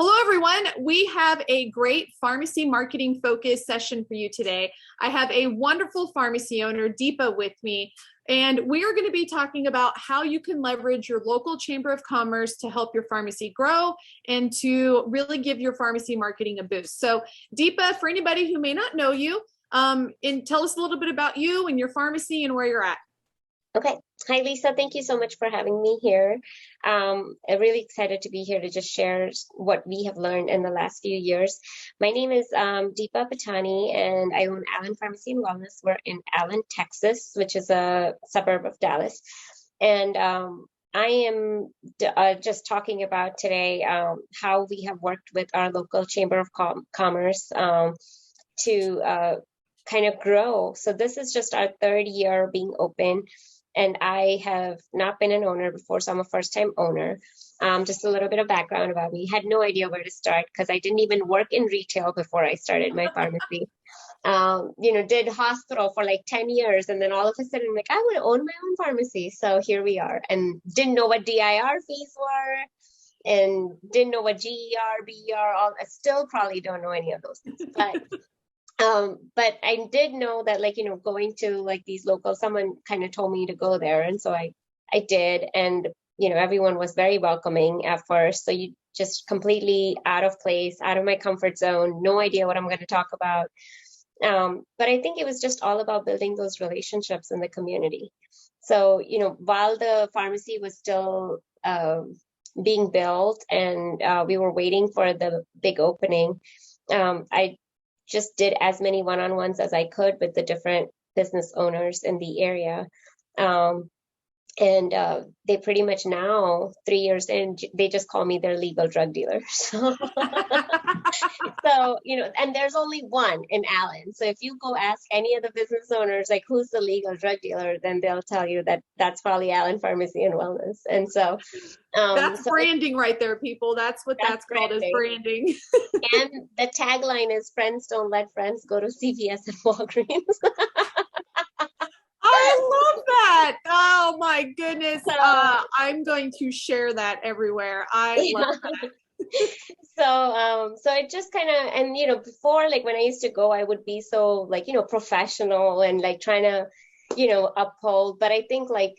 Hello, everyone. We have a great pharmacy marketing focus session for you today. I have a wonderful pharmacy owner, Deepa, with me, and we are going to be talking about how you can leverage your local chamber of commerce to help your pharmacy grow and to really give your pharmacy marketing a boost. So, Deepa, for anybody who may not know you, and tell us a little bit about you and your pharmacy and where you're at. Okay. Hi, Lisa. Thank you so much for having me here. I'm really excited to be here to just share what we have learned in the last few years. My name is Deepa Patani, and I own Allen Pharmacy and Wellness. We're in Allen, Texas, which is a suburb of Dallas. And I am just talking about today how we have worked with our local Chamber of Commerce to kind of grow. So this is just our third year being open. And I have not been an owner before, so I'm a first-time owner. Just a little bit of background about me. Had no idea where to start because I didn't even work in retail before I started my pharmacy. Did hospital for like 10 years. And then all of a sudden, like, I want to own my own pharmacy. So here we are. And didn't know what DIR fees were and didn't know what GER, BER, I still probably don't know any of those things. But I did know that, going to like these local, someone kind of told me to go there. And so I did. And, everyone was very welcoming at first. So you just completely out of place, out of my comfort zone, no idea what I'm going to talk about. But I think it was just all about building those relationships in the community. So, while the pharmacy was still being built and we were waiting for the big opening, I just did as many one-on-ones as I could with the different business owners in the area. And they pretty much now, 3 years in, they just call me their legal drug dealer. So, and there's only one in Allen. So if you go ask any of the business owners, like, who's the legal drug dealer, then they'll tell you that that's probably Allen Pharmacy and Wellness. And so that's branding right there, people. That's what that's called, is branding. And the tagline is, friends don't let friends go to CVS and Walgreens. I love that. Oh my goodness. I'm going to share that everywhere. I love that. So it just kind of, and, before, like when I used to go, I would be so professional and like trying to, uphold, but I think like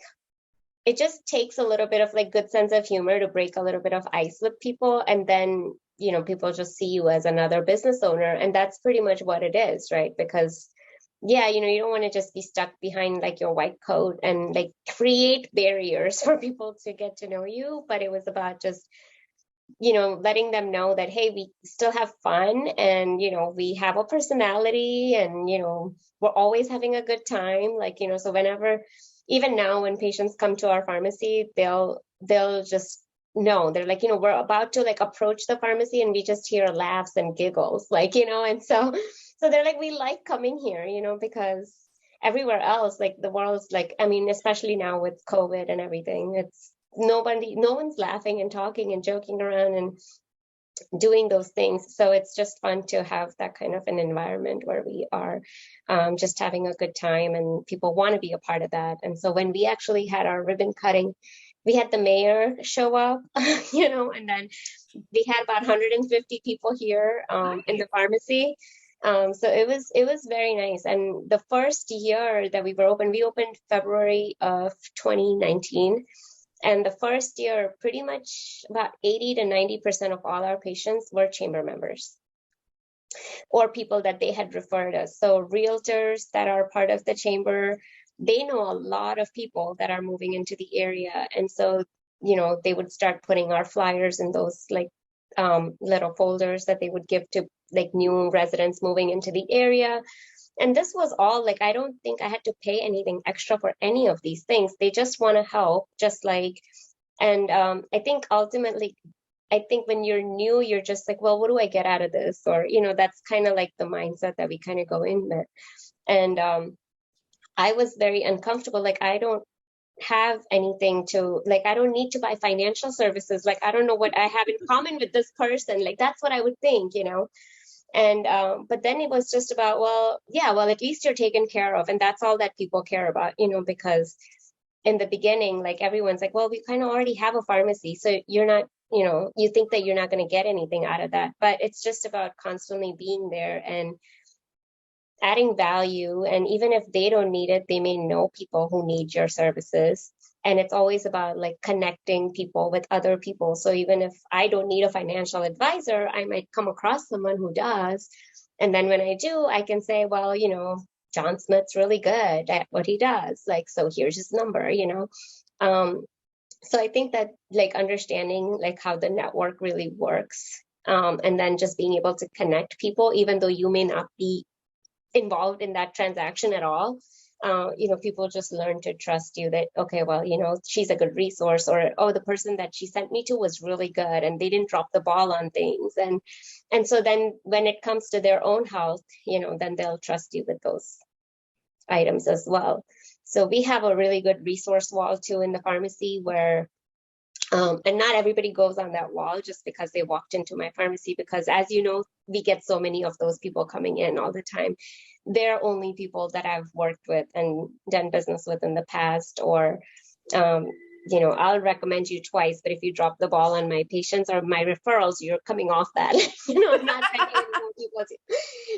it just takes a little bit of like good sense of humor to break a little bit of ice with people. And then, people just see you as another business owner. And that's pretty much what it is, right? Because yeah, you don't want to just be stuck behind like your white coat and like create barriers for people to get to know you. But it was about just, letting them know that, hey, we still have fun and, we have a personality and, we're always having a good time. Like, so whenever, even now when patients come to our pharmacy, they'll just know, they're like, we're about to like approach the pharmacy and we just hear laughs and giggles, like, and so they're like, we like coming here, because everywhere else, like the world's like, I mean, especially now with COVID and everything, it's no one's laughing and talking and joking around and doing those things. So it's just fun to have that kind of an environment where we are just having a good time and people want to be a part of that. And so when we actually had our ribbon cutting, we had the mayor show up, and then we had about 150 people here in the pharmacy. So it was very nice. And the first year that we opened February of 2019. And the first year, pretty much about 80 to 90% of all our patients were chamber members or people that they had referred us. So realtors that are part of the chamber, they know a lot of people that are moving into the area. And so, they would start putting our flyers in those like little folders that they would give to like new residents moving into the area. And this was all like, I don't think I had to pay anything extra for any of these things. They just want to help, just like, and I think ultimately, when you're new, you're just like, well, what do I get out of this? Or, that's kind of like the mindset that we kind of go in with. And I was very uncomfortable. Like, I don't have anything to, like, I don't need to buy financial services. Like, I don't know what I have in common with this person. Like, that's what I would think, And, but then it was just about, well, yeah, well, at least you're taken care of. And that's all that people care about, because in the beginning, like everyone's like, well, we kind of already have a pharmacy. So you're not you think that you're not going to get anything out of that, but it's just about constantly being there and adding value. And even if they don't need it, they may know people who need your services. And it's always about like connecting people with other people. So even if I don't need a financial advisor, I might come across someone who does. And then when I do, I can say, well, John Smith's really good at what he does. Like, so here's his number, So I think that like understanding like how the network really works, and then just being able to connect people, even though you may not be involved in that transaction at all, people just learn to trust you that, okay, well, she's a good resource, or, oh, the person that she sent me to was really good and they didn't drop the ball on things. And so then when it comes to their own health, then they'll trust you with those items as well. So we have a really good resource wall too in the pharmacy where, and not everybody goes on that wall just because they walked into my pharmacy, because as you know, we get so many of those people coming in all the time. They're only people that I've worked with and done business with in the past, or, I'll recommend you twice, but if you drop the ball on my patients or my referrals, you're coming off that, I'm not recommending people to.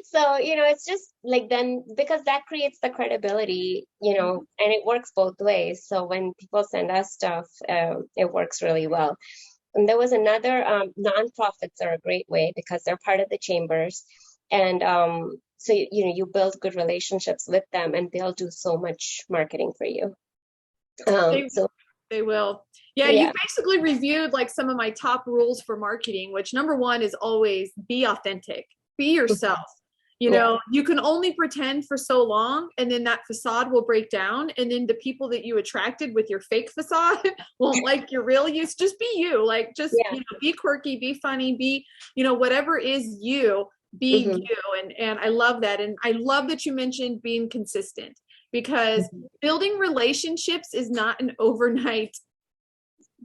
So, it's just like then, because that creates the credibility, and it works both ways. So when people send us stuff, it works really well. And there was another, nonprofits are a great way because they're part of the chambers. And so, you build good relationships with them and they'll do so much marketing for you. They will. Yeah, you basically reviewed like some of my top rules for marketing, which number one is always be authentic, be yourself. You can only pretend for so long, and then that facade will break down. And then the people that you attracted with your fake facade won't like your real you. Just be you, like just, be quirky, be funny, be, whatever is you, be you. And I love that. And I love that you mentioned being consistent, because building relationships is not an overnight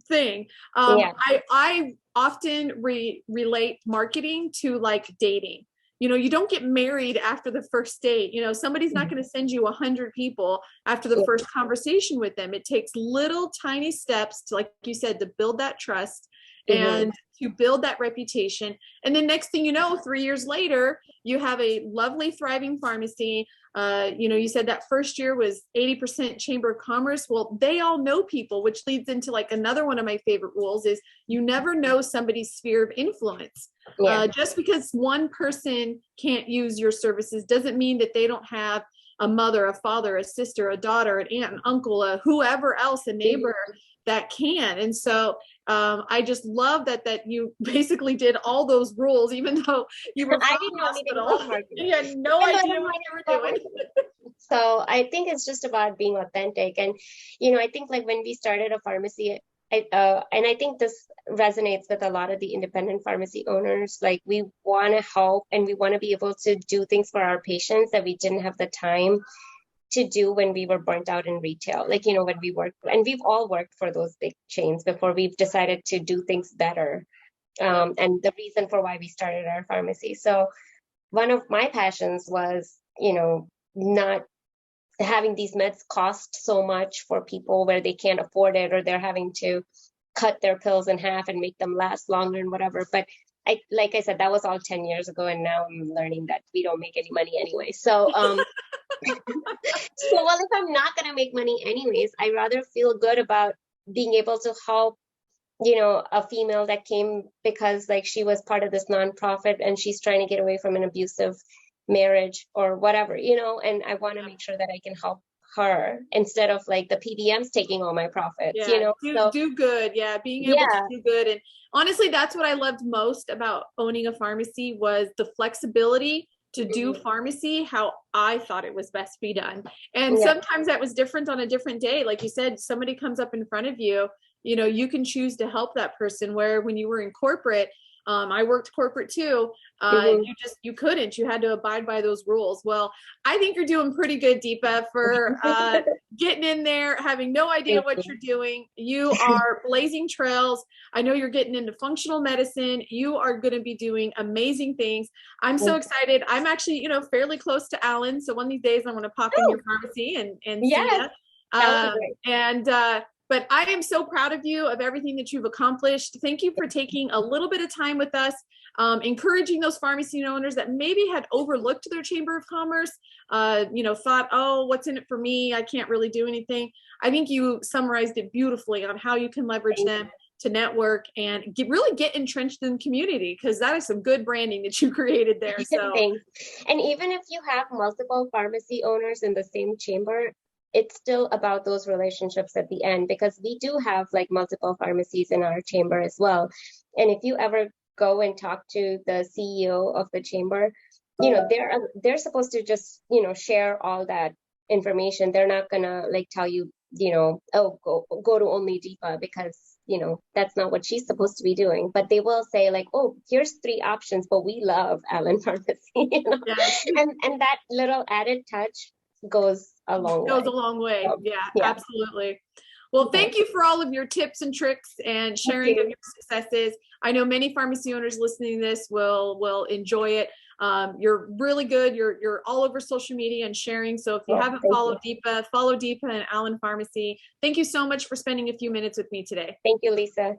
thing. I often relate marketing to like dating. You don't get married after the first date. Somebody's not going to send you 100 people after the first conversation with them. It takes little tiny steps to, like you said, to build that trust and to build that reputation. And then next thing you know, 3 years later, you have a lovely, thriving pharmacy. You said that first year was 80% Chamber of Commerce. Well, they all know people, which leads into like another one of my favorite rules is you never know somebody's sphere of influence. Just because one person can't use your services doesn't mean that they don't have a mother, a father, a sister, a daughter, an aunt, an uncle, whoever else, a neighbor that can. And so I just love that you basically did all those rules, even though you were I didn't know anything about marketing. You had no idea what you were doing. So I think it's just about being authentic. And, I think like when we started a pharmacy, and I think this resonates with a lot of the independent pharmacy owners, like we want to help and we want to be able to do things for our patients that we didn't have the time to do when we were burnt out in retail, like, when we worked, and we've all worked for those big chains before we've decided to do things better. And the reason for why we started our pharmacy. So one of my passions was, not having these meds cost so much for people where they can't afford it, or they're having to cut their pills in half and make them last longer and whatever. But like I said, that was all 10 years ago. And now I'm learning that we don't make any money anyway. So, well, if I'm not going to make money anyways, I rather feel good about being able to help, a female that came because like she was part of this nonprofit and she's trying to get away from an abusive marriage or whatever, and I want to make sure that I can help her instead of like the PBMs taking all my profits, do good. Being able to do good. And honestly, that's what I loved most about owning a pharmacy was the flexibility to do pharmacy how I thought it was best to be done. And sometimes that was different on a different day. Like you said, somebody comes up in front of you, you can choose to help that person, where when you were in corporate, I worked corporate too. You couldn't, you had to abide by those rules. Well, I think you're doing pretty good, Deepa, for getting in there, having no idea what you're doing. You are blazing trails. I know you're getting into functional medicine. You are going to be doing amazing things. I'm so excited. I'm actually, fairly close to Allen. So one of these days I'm going to pop in your pharmacy and see you. But I am so proud of you, of everything that you've accomplished. Thank you for taking a little bit of time with us, encouraging those pharmacy owners that maybe had overlooked their Chamber of Commerce, thought, oh, what's in it for me? I can't really do anything. I think you summarized it beautifully on how you can leverage them to network and really get entrenched in the community, because that is some good branding that you created there. So Thanks. And even if you have multiple pharmacy owners in the same chamber, it's still about those relationships at the end, because we do have like multiple pharmacies in our chamber as well. And if you ever go and talk to the CEO of the chamber, they're supposed to just, share all that information. They're not gonna like tell you, oh, go to only Deepa, because that's not what she's supposed to be doing. But they will say like, oh, here's 3 options, but we love Allen Pharmacy, yes. and that little added touch goes a long way. Goes a long way. Yeah, absolutely. Well, thank you for all of your tips and tricks and sharing of your successes. I know many pharmacy owners listening to this will enjoy it. You're really good. You're all over social media and sharing. So if you haven't followed Deepa, follow Deepa and Allen Pharmacy. Thank you so much for spending a few minutes with me today. Thank you, Lisa.